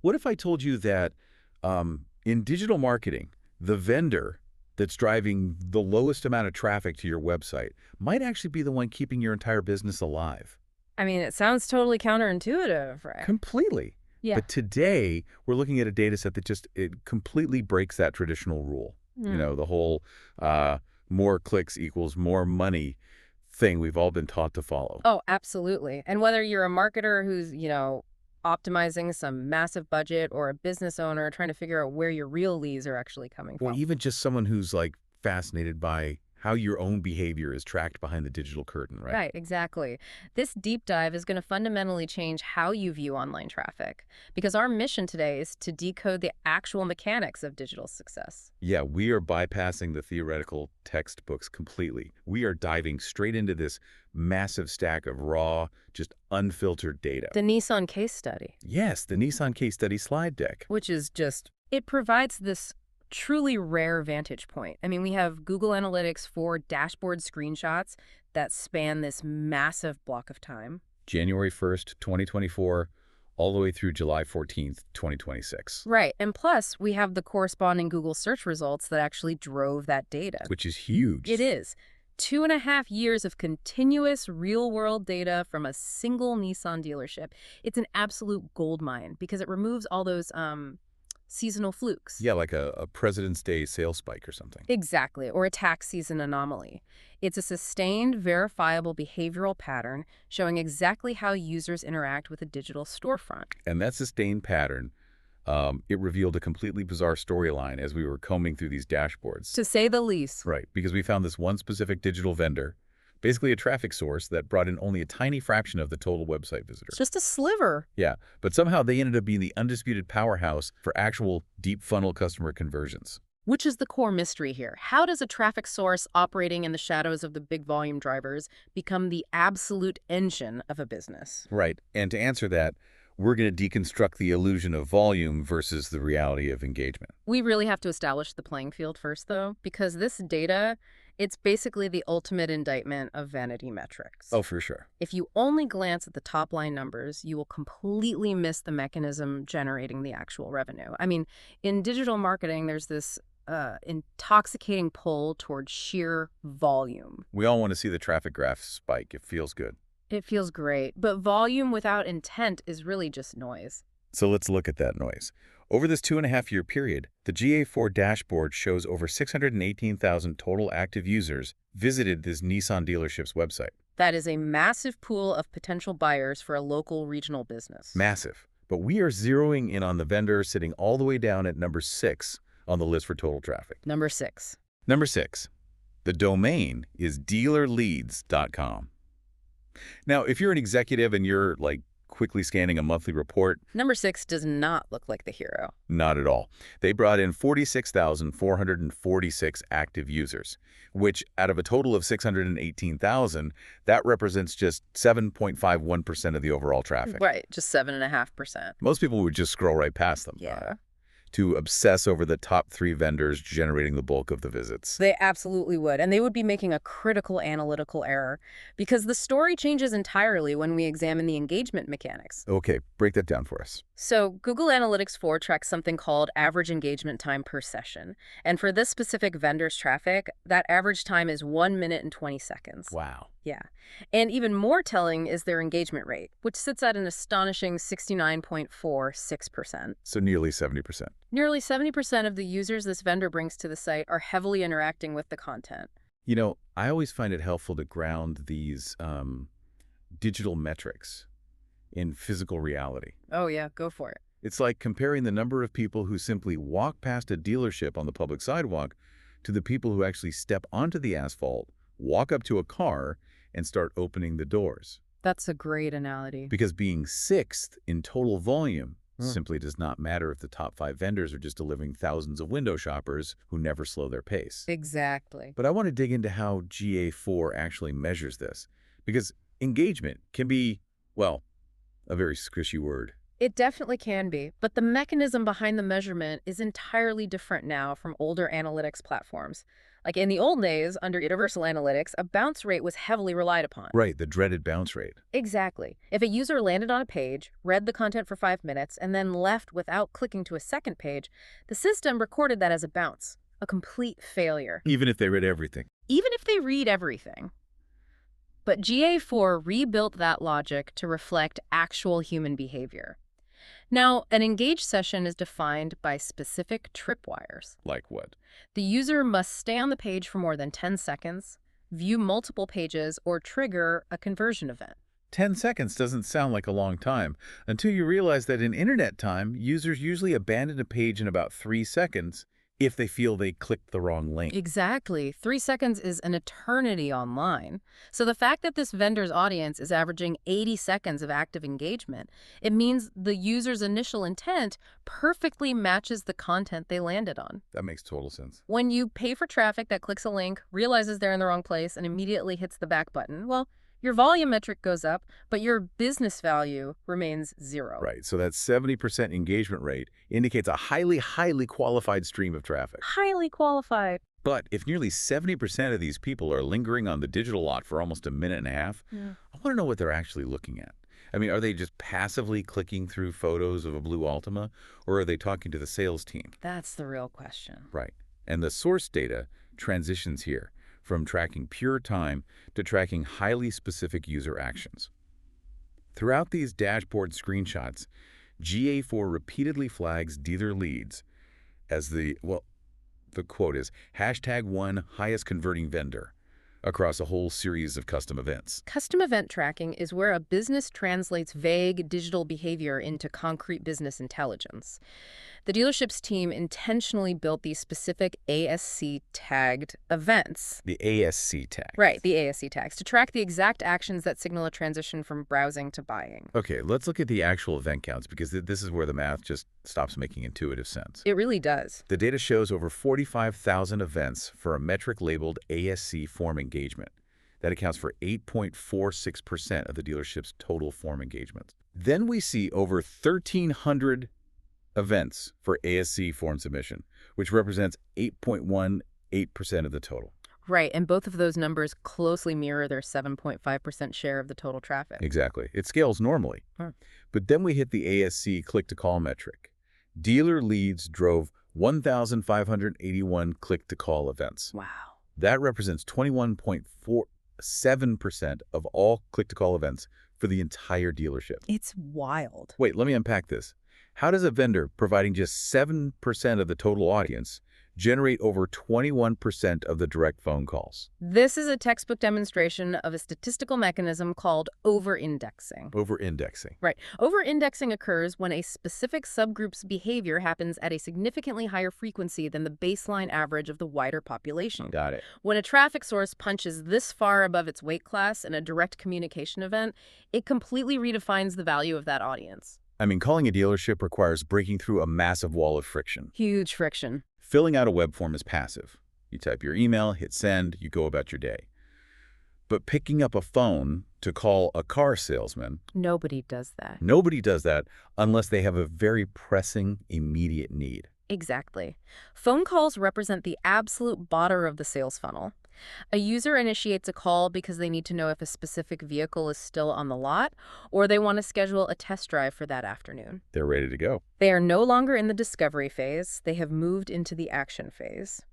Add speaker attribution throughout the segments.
Speaker 1: What if I told you that in digital marketing, the vendor that's driving the lowest amount of traffic to your website might actually be the one keeping your entire business alive?
Speaker 2: I mean, it sounds totally counterintuitive, right?
Speaker 1: Completely.
Speaker 2: Yeah.
Speaker 1: But today, we're looking at a data set that just it completely breaks that traditional rule. You
Speaker 2: Hmm.
Speaker 1: know, the whole uh, more clicks equals more money thing we've all been taught to follow.
Speaker 2: Oh, absolutely. And whether you're a marketer who's, optimizing some massive budget or a business owner trying to figure out where your real leads are actually coming
Speaker 1: Or
Speaker 2: from.
Speaker 1: even just someone who's like fascinated by how your own behavior is tracked behind the digital curtain, right?
Speaker 2: Right, exactly. This deep dive is going to fundamentally change how you view online traffic because our mission today is to decode the actual mechanics of digital success.
Speaker 1: Yeah, we are bypassing the theoretical textbooks completely. We are diving straight into this massive stack of raw, just unfiltered data.
Speaker 2: The Nissan case study,
Speaker 1: Yes, the Nissan case study slide deck.
Speaker 2: which is just, it provides this truly rare vantage point. I mean, we have Google Analytics for dashboard screenshots that span this massive block of time.
Speaker 1: January 1st, 2024, all the way through July 14th, 2026,
Speaker 2: Right. And plus, we have the corresponding Google search results that actually drove that data.
Speaker 1: which is huge.
Speaker 2: It is 2.5 years of continuous real-world data from a single Nissan dealership. It's an absolute gold mine because it removes all those seasonal flukes.
Speaker 1: Yeah, like a President's Day sales spike or something.
Speaker 2: Exactly, or a tax season anomaly. It's a sustained, verifiable behavioral pattern showing exactly how users interact with a digital storefront.
Speaker 1: And that sustained pattern, it revealed a completely bizarre storyline as we were combing through these dashboards.
Speaker 2: To say the least.
Speaker 1: Right, because we found this one specific digital vendor, basically a traffic source that brought in only a tiny fraction of the total website
Speaker 2: It's
Speaker 1: visitor.
Speaker 2: just a sliver.
Speaker 1: Yeah, but somehow they ended up being the undisputed powerhouse for actual deep funnel customer conversions.
Speaker 2: Which is the core mystery here. How does a traffic source operating in the shadows of the big volume drivers become the absolute engine of a business?
Speaker 1: Right, and to answer that, we're going to deconstruct the illusion of volume versus the reality of engagement.
Speaker 2: We really have to establish the playing field first, though, because this data, it's basically the ultimate indictment of vanity metrics.
Speaker 1: Oh, for sure.
Speaker 2: If you only glance at the top line numbers, you will completely miss the mechanism generating the actual revenue. I mean, in digital marketing, there's this intoxicating pull toward sheer volume.
Speaker 1: We all want to see the traffic graph spike. It feels good.
Speaker 2: It feels great, but volume without intent is really just noise.
Speaker 1: So let's look at that noise. Over this 2.5-year period, the GA4 dashboard shows over 618,000 total active users visited this Nissan dealership's website.
Speaker 2: That is a massive pool of potential buyers for a local regional business.
Speaker 1: Massive. But we are zeroing in on the vendor sitting all the way down at number 6 on the list for total traffic.
Speaker 2: Number 6.
Speaker 1: Number 6. The domain is dealerleads.com. Now, if you're an executive and you're like quickly scanning a monthly report,
Speaker 2: Number 6 does not look like the hero.
Speaker 1: not at all. They brought in 46,446 active users, which out of a total of 618,000, that represents just 7.51% of the overall traffic.
Speaker 2: Right, just 7.5%.
Speaker 1: Most people would just scroll right past them.
Speaker 2: Yeah.
Speaker 1: To obsess over the top 3 vendors generating the bulk of the visits.
Speaker 2: They absolutely would. And they would be making a critical analytical error because the story changes entirely when we examine the engagement mechanics.
Speaker 1: Okay, break that down for us.
Speaker 2: So Google Analytics 4 tracks something called average engagement time per session. And for this specific vendor's traffic, that average time is 1 minute and 20 seconds.
Speaker 1: Wow.
Speaker 2: Yeah. And even more telling is their engagement rate, which sits at an astonishing 69.46%.
Speaker 1: So nearly 70%.
Speaker 2: Nearly 70% of the users this vendor brings to the site are heavily interacting with the content.
Speaker 1: You know, I always find it helpful to ground these digital metrics in physical reality.
Speaker 2: Oh, yeah, go for it.
Speaker 1: It's like comparing the number of people who simply walk past a dealership on the public sidewalk to the people who actually step onto the asphalt, walk up to a car, and start opening the doors.
Speaker 2: That's a great analogy.
Speaker 1: Because being 6th in total volume simply does not matter if the top 5 vendors are just delivering thousands of window shoppers who never slow their pace.
Speaker 2: Exactly.
Speaker 1: But I want to dig into how GA4 actually measures this, because engagement can be, well, a very squishy word.
Speaker 2: It definitely can be, but the mechanism behind the measurement is entirely different now from older analytics platforms. Like in the old days, under universal analytics, a bounce rate was heavily relied upon.
Speaker 1: Right, the dreaded bounce rate.
Speaker 2: Exactly. If a user landed on a page, read the content for 5 minutes, and then left without clicking to a second page, the system recorded that as a bounce, a complete failure,
Speaker 1: Even if they read everything.
Speaker 2: even if they read everything. But GA4 rebuilt that logic to reflect actual human behavior. Now, an engaged session is defined by specific tripwires.
Speaker 1: Like what?
Speaker 2: The user must stay on the page for more than 10 seconds, view multiple pages, or trigger a conversion event.
Speaker 1: 10 seconds doesn't sound like a long time until you realize that in internet time, users usually abandon a page in about 3 seconds if they feel they clicked the wrong link.
Speaker 2: Exactly. 3 seconds is an eternity online. So the fact that this vendor's audience is averaging 80 seconds of active engagement, it means the user's initial intent perfectly matches the content they landed on.
Speaker 1: That makes total sense.
Speaker 2: When you pay for traffic that clicks a link, realizes they're in the wrong place, and immediately hits the back button, well, your volume metric goes up, but your business value remains zero.
Speaker 1: Right, so that 70% engagement rate indicates a highly qualified stream of traffic.
Speaker 2: Highly qualified.
Speaker 1: But if nearly 70% of these people are lingering on the digital lot for almost a minute and a half,
Speaker 2: Yeah.
Speaker 1: I want to know what they're actually looking at. I mean, are they just passively clicking through photos of a blue Altima, or are they talking to the sales team?
Speaker 2: That's the real question.
Speaker 1: Right. And the source data transitions here from tracking pure time to tracking highly specific user actions. Throughout these dashboard screenshots, GA4 repeatedly flags dealer leads as the quote is, #1 highest converting vendor across a whole series of custom events.
Speaker 2: Custom event tracking is where a business translates vague digital behavior into concrete business intelligence. The dealership's team intentionally built these specific ASC-tagged events.
Speaker 1: The ASC tag.
Speaker 2: Right, the ASC tags, to track the exact actions that signal a transition from browsing to buying.
Speaker 1: Okay, let's look at the actual event counts because this is where the math just stops making intuitive sense.
Speaker 2: It really does.
Speaker 1: The data shows over 45,000 events for a metric labeled ASC form engagement. That accounts for 8.46% of the dealership's total form engagements. Then we see over 1,300 events for ASC form submission, which represents 8.18% of the total.
Speaker 2: Right, and both of those numbers closely mirror their 7.5% share of the total traffic.
Speaker 1: Exactly. It scales normally.
Speaker 2: Huh.
Speaker 1: But then we hit the ASC click-to-call metric. Dealer leads drove 1,581 click-to-call events.
Speaker 2: Wow.
Speaker 1: That represents 21.47% of all click-to-call events for the entire dealership.
Speaker 2: It's wild.
Speaker 1: Wait, let me unpack this. How does a vendor providing just 7% of the total audience generate over 21% of the direct phone calls?
Speaker 2: This is a textbook demonstration of a statistical mechanism called over-indexing.
Speaker 1: Over-indexing.
Speaker 2: Right. Over-indexing occurs when a specific subgroup's behavior happens at a significantly higher frequency than the baseline average of the wider population.
Speaker 1: Got it.
Speaker 2: When a traffic source punches this far above its weight class in a direct communication event, it completely redefines the value of that audience.
Speaker 1: I mean, calling a dealership requires breaking through a massive wall of friction.
Speaker 2: Huge friction.
Speaker 1: Filling out a web form is passive. You type your email, hit send, you go about your day. But picking up a phone to call a car salesman,
Speaker 2: Nobody does that.
Speaker 1: nobody does that unless they have a very pressing, immediate need.
Speaker 2: Exactly. Phone calls represent the absolute bottom of the sales funnel. A user initiates a call because they need to know if a specific vehicle is still on the lot, or they want to schedule a test drive for that afternoon.
Speaker 1: They're ready to go.
Speaker 2: They are no longer in the discovery phase. They have moved into the action phase,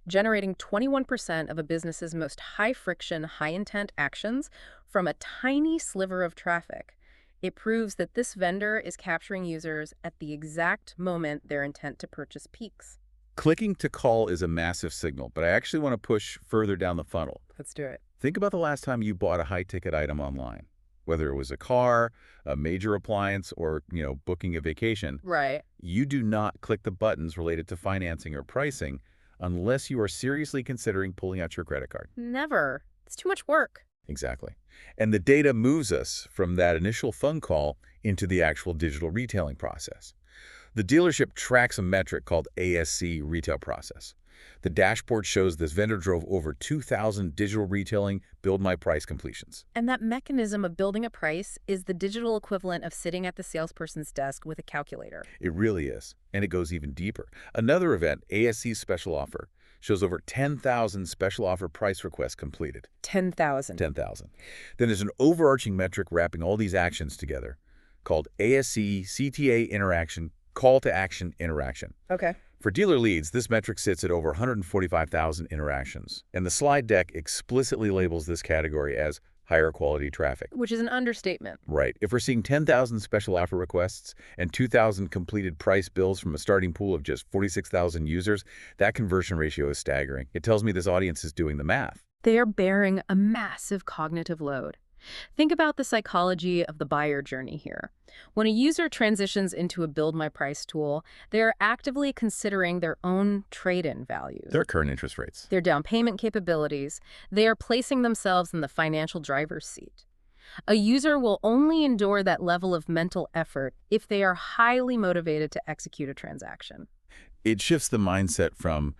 Speaker 2: generating 21% of a business's most high-friction, high-intent actions from a tiny sliver of traffic. It proves that this vendor is capturing users at the exact moment their intent to purchase peaks.
Speaker 1: Clicking to call is a massive signal, but I actually want to push further down the funnel.
Speaker 2: Let's do it.
Speaker 1: Think about the last time you bought a high-ticket item online, whether it was a car, a major appliance, or, booking a vacation.
Speaker 2: Right.
Speaker 1: You do not click the buttons related to financing or pricing unless you are seriously considering pulling out your credit card.
Speaker 2: Never. It's too much work.
Speaker 1: Exactly. And the data moves us from that initial phone call into the actual digital retailing process. The dealership tracks a metric called ASC retail process. The dashboard shows this vendor drove over 2,000 digital retailing Build My Price completions.
Speaker 2: And that mechanism of building a price is the digital equivalent of sitting at the salesperson's desk with a calculator.
Speaker 1: It really is. And it goes even deeper. Another event, ASC Special Offer, shows over 10,000 special offer price requests completed.
Speaker 2: 10,000.
Speaker 1: 10,000. Then there's an overarching metric wrapping all these actions together called ASC CTA interaction, call to action interaction.
Speaker 2: Okay.
Speaker 1: For dealer leads, this metric sits at over 145,000 interactions, and the slide deck explicitly labels this category as higher quality traffic.
Speaker 2: Which is an understatement.
Speaker 1: Right. If we're seeing 10,000 special offer requests and 2,000 completed price bills from a starting pool of just 46,000 users, that conversion ratio is staggering. It tells me this audience is doing the math.
Speaker 2: They are bearing a massive cognitive load. Think about the psychology of the buyer journey here. When a user transitions into a Build My Price tool, they are actively considering their own trade-in values,
Speaker 1: Their current interest rates,
Speaker 2: their down payment capabilities. They are placing themselves in the financial driver's seat. A user will only endure that level of mental effort if they are highly motivated to execute a transaction.
Speaker 1: it shifts the mindset from,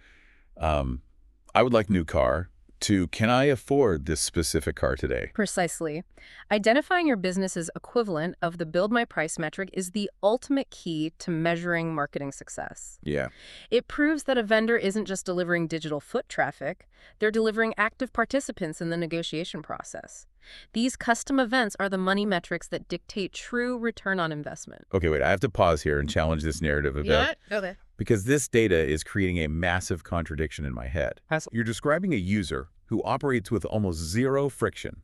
Speaker 1: I would like a new car, to can I afford this specific car today?
Speaker 2: Precisely. Identifying your business's equivalent of the Build My Price metric is the ultimate key to measuring marketing success.
Speaker 1: Yeah.
Speaker 2: It proves that a vendor isn't just delivering digital foot traffic, they're delivering active participants in the negotiation process. These custom events are the money metrics that dictate true return on investment.
Speaker 1: Okay, wait, I have to pause here and challenge this narrative a bit.
Speaker 2: Okay.
Speaker 1: Because this data is creating a massive contradiction in my head. You're describing a user who operates with almost zero friction.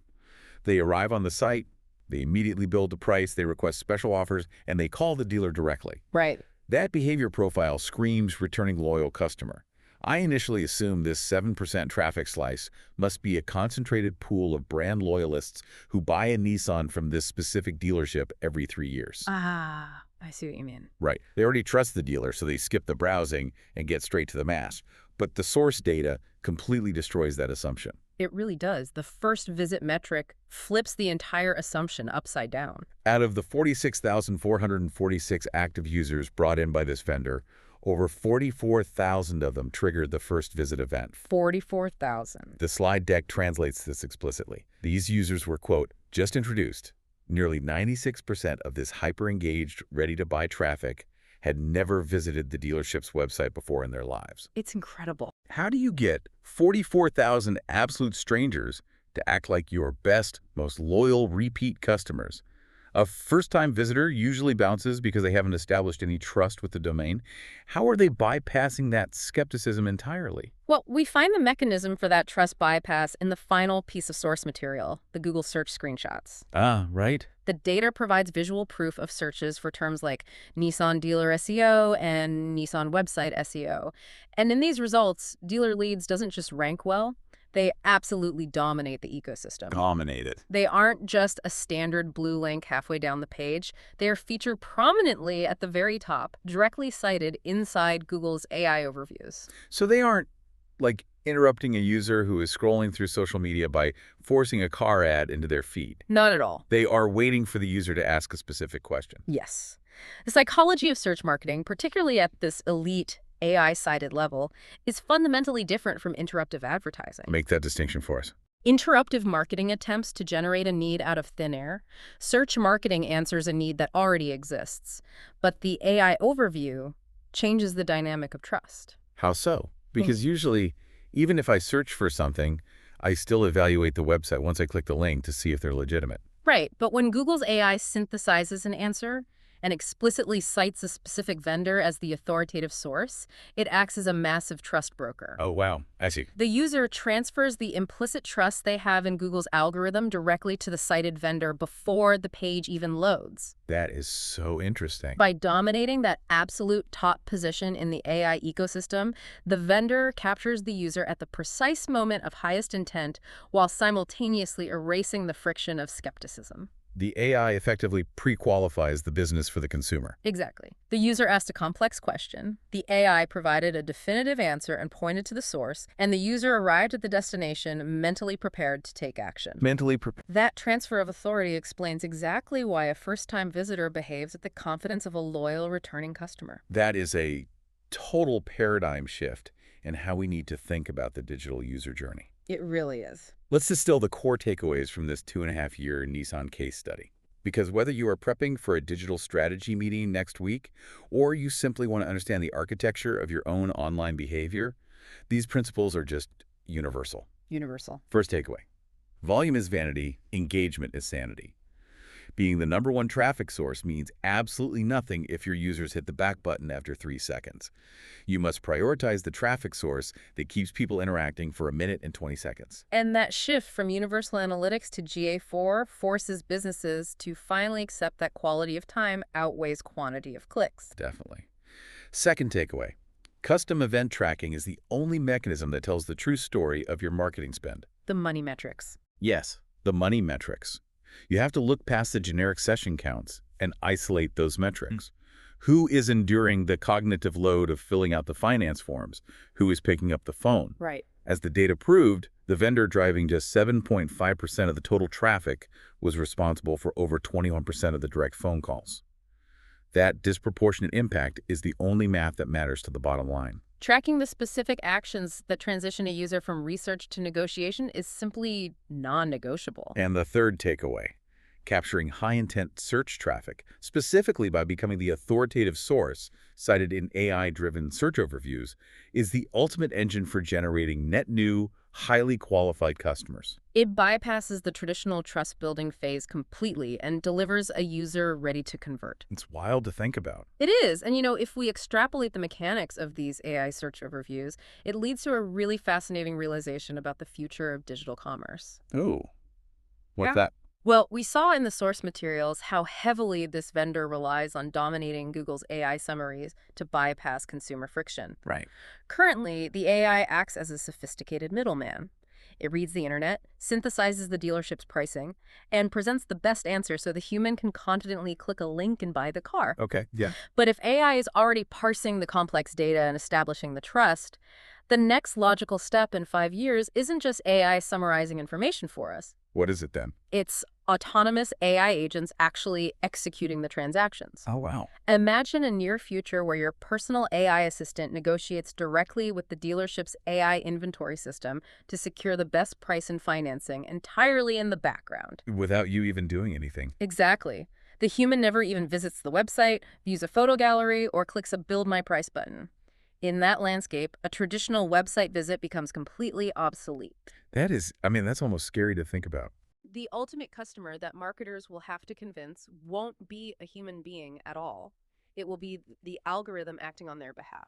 Speaker 1: They arrive on the site, they immediately build a price, they request special offers, and they call the dealer directly.
Speaker 2: Right.
Speaker 1: That behavior profile screams returning loyal customer. I initially assumed this 7% traffic slice must be a concentrated pool of brand loyalists who buy a Nissan from this specific dealership every 3 years.
Speaker 2: Ah, I see what you mean.
Speaker 1: Right. They already trust the dealer, so they skip the browsing and get straight to the mass. But the source data completely destroys that assumption.
Speaker 2: It really does. The first visit metric flips the entire assumption upside down.
Speaker 1: Out of the 46,446 active users brought in by this vendor, over 44,000 of them triggered the first visit event.
Speaker 2: 44,000.
Speaker 1: The slide deck translates this explicitly. These users were, quote, just introduced. Nearly 96% of this hyper-engaged, ready-to-buy traffic had never visited the dealership's website before in their lives.
Speaker 2: It's incredible.
Speaker 1: How do you get 44,000 absolute strangers to act like your best, most loyal repeat customers? A first-time visitor usually bounces because they haven't established any trust with the domain. How are they bypassing that skepticism entirely?
Speaker 2: Well, we find the mechanism for that trust bypass in the final piece of source material, the Google search screenshots.
Speaker 1: Ah, right.
Speaker 2: The data provides visual proof of searches for terms like Nissan dealer SEO and Nissan website SEO. And in these results, dealer leads doesn't just rank well, they absolutely dominate the ecosystem.
Speaker 1: Dominate it.
Speaker 2: They aren't just a standard blue link halfway down the page. They are featured prominently at the very top, directly cited inside Google's AI overviews.
Speaker 1: So they aren't, like, interrupting a user who is scrolling through social media by forcing a car ad into their feed.
Speaker 2: Not at all.
Speaker 1: They are waiting for the user to ask a specific question.
Speaker 2: Yes. The psychology of search marketing, particularly at this elite AI-sided level, is fundamentally different from interruptive advertising.
Speaker 1: Make that distinction for us.
Speaker 2: Interruptive marketing attempts to generate a need out of thin air. Search marketing answers a need that already exists. But the AI overview changes the dynamic of trust.
Speaker 1: How so? Because usually, even if I search for something, I still evaluate the website once I click the link to see if they're legitimate.
Speaker 2: Right, but when Google's AI synthesizes an answer and explicitly cites a specific vendor as the authoritative source, it acts as a massive trust broker.
Speaker 1: Oh, wow. I see.
Speaker 2: The user transfers the implicit trust they have in Google's algorithm directly to the cited vendor before the page even loads.
Speaker 1: That is so interesting.
Speaker 2: By dominating that absolute top position in the AI ecosystem, the vendor captures the user at the precise moment of highest intent while simultaneously erasing the friction of skepticism.
Speaker 1: The AI effectively pre-qualifies the business for the consumer.
Speaker 2: Exactly. The user asked a complex question, the AI provided a definitive answer and pointed to the source, and the user arrived at the destination mentally prepared to take action.
Speaker 1: Mentally prepared.
Speaker 2: That transfer of authority explains exactly why a first-time visitor behaves with the confidence of a loyal returning customer.
Speaker 1: That is a total paradigm shift in how we need to think about the digital user journey.
Speaker 2: It really is.
Speaker 1: Let's distill the core takeaways from this 2.5-year Nissan case study. Because whether you are prepping for a digital strategy meeting next week, or you simply want to understand the architecture of your own online behavior, These principles are just universal.
Speaker 2: Universal.
Speaker 1: First takeaway. Volume is vanity, engagement is sanity. Being the #1 traffic source means absolutely nothing if your users hit the back button after 3 seconds. You must prioritize the traffic source that keeps people interacting for 1 minute and 20 seconds.
Speaker 2: And that shift from universal analytics to GA4 forces businesses to finally accept that quality of time outweighs quantity of clicks.
Speaker 1: Definitely. Second takeaway. Custom event tracking is the only mechanism that tells the true story of your marketing spend.
Speaker 2: The money metrics.
Speaker 1: Yes, the money metrics. You have to look past the generic session counts and isolate those metrics. Who is enduring the cognitive load of filling out the finance forms? Who is picking up the phone?
Speaker 2: Right.
Speaker 1: As the data proved, the vendor driving just 7.5% of the total traffic was responsible for over 21% of the direct phone calls. That disproportionate impact is the only math that matters to the bottom line.
Speaker 2: Tracking the specific actions that transition a user from research to negotiation is simply non-negotiable.
Speaker 1: And the third takeaway, capturing high-intent search traffic, specifically by becoming the authoritative source cited in AI-driven search overviews, is the ultimate engine for generating net new, highly qualified customers.
Speaker 2: It bypasses the traditional trust-building phase completely and delivers a user ready to convert.
Speaker 1: It's wild to think about.
Speaker 2: It is. And if we extrapolate the mechanics of these AI search overviews, it leads to a really fascinating realization about the future of digital commerce.
Speaker 1: Oh, what's
Speaker 2: Yeah.
Speaker 1: that?
Speaker 2: Well, we saw in the source materials how heavily this vendor relies on dominating Google's AI summaries to bypass consumer friction.
Speaker 1: Right.
Speaker 2: Currently, the AI acts as a sophisticated middleman. It reads the internet, synthesizes the dealership's pricing, and presents the best answer so the human can confidently click a link and buy the car.
Speaker 1: Okay, yeah.
Speaker 2: But if AI is already parsing the complex data and establishing the trust, the next logical step in 5 years isn't just AI summarizing information for us.
Speaker 1: What is it then?
Speaker 2: It's autonomous AI agents actually executing the transactions.
Speaker 1: Oh, wow.
Speaker 2: Imagine a near future where your personal AI assistant negotiates directly with the dealership's AI inventory system to secure the best price and financing entirely in the background.
Speaker 1: Without you even doing anything.
Speaker 2: Exactly. The human never even visits the website, views a photo gallery, or clicks a Build My Price button. In that landscape, a traditional website visit becomes completely obsolete.
Speaker 1: That's almost scary to think about.
Speaker 2: The ultimate customer that marketers will have to convince won't be a human being at all. It will be the algorithm acting on their behalf.